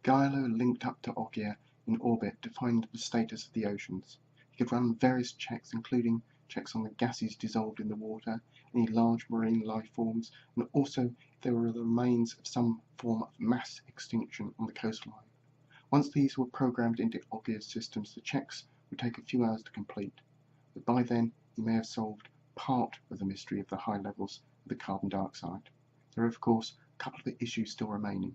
Giolo linked up to Ogyr in orbit to find the status of the oceans. He could run various checks, including checks on the gases dissolved in the water, any large marine life forms, and also if there were the remains of some form of mass extinction on the coastline. Once these were programmed into Ogyr's systems, the checks would take a few hours to complete, but by then he may have solved part of the mystery of the high levels of the carbon dioxide. There are, of course, a couple of issues still remaining.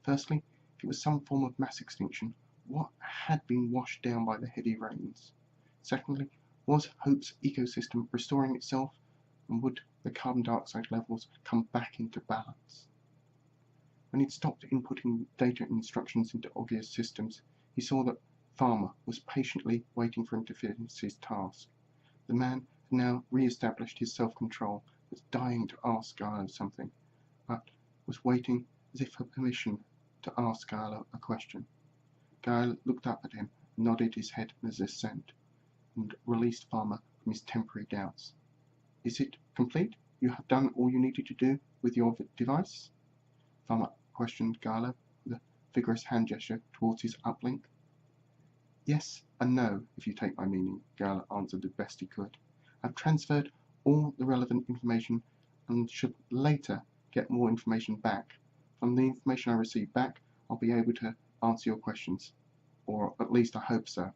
Firstly, if it was some form of mass extinction, what had been washed down by the heavy rains? Secondly, was Hope's ecosystem restoring itself, and would the carbon dioxide levels come back into balance? When he'd stopped inputting data and instructions into Ogyr's systems, he saw that Farmer was patiently waiting for him to finish his task. The man had now re-established his self-control, was dying to ask Giolo something, but was waiting as if for permission to ask Giolo a question. Giolo looked up at him, nodded his head as assent, and released Farmer from his temporary doubts. "Is it complete? You have done all you needed to do with your device?" Farmer questioned Giolo with a vigorous hand gesture towards his uplink. "Yes and no, if you take my meaning," Giolo answered as best he could. "I've transferred all the relevant information and should later get more information back. From the information I receive back, I'll be able to answer your questions, or at least I hope so.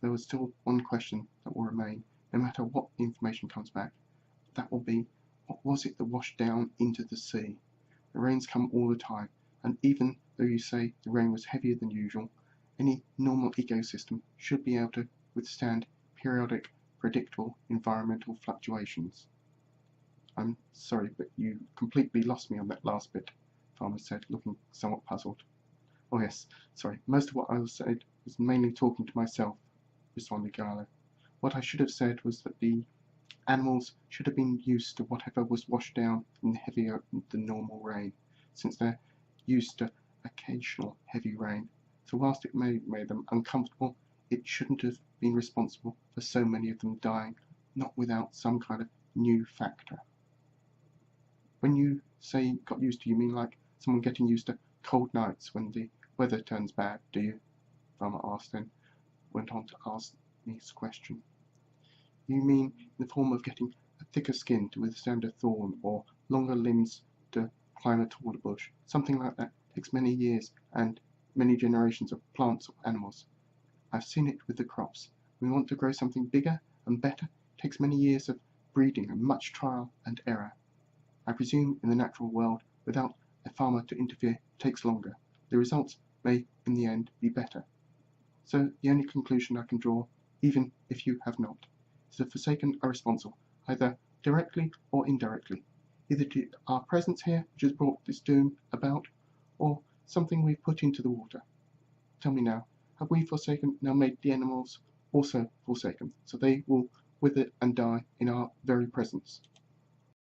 There was still one question that will remain, no matter what information comes back. That will be, what was it that washed down into the sea? The rains come all the time, and even though you say the rain was heavier than usual, any normal ecosystem should be able to withstand periodic, predictable environmental fluctuations." "I'm sorry, but you completely lost me on that last bit," Farmer said, looking somewhat puzzled. "Oh yes, sorry, most of what I said was mainly talking to myself," responded Giolo. "What I should have said was that the animals should have been used to whatever was washed down in the heavier than normal rain, since they're used to occasional heavy rain. So whilst it may have made them uncomfortable, it shouldn't have been responsible for so many of them dying, not without some kind of new factor." "When you say got used to, you mean like someone getting used to cold nights when the weather turns bad, do you?" Farmer asked, then went on to ask me his question. "You mean in the form of getting a thicker skin to withstand a thorn, or longer limbs to climb a taller bush? Something like that takes many years and many generations of plants or animals. I've seen it with the crops. When we want to grow something bigger and better, it takes many years of breeding and much trial and error. I presume in the natural world, without a farmer to interfere, it takes longer. The results may, in the end, be better. So the only conclusion I can draw, even if you have not, is the Forsaken are responsible, either directly or indirectly, either to our presence here, which has brought this doom about, or something we've put into the water. Tell me now, have we Forsaken now made the animals also Forsaken, so they will wither and die in our very presence?"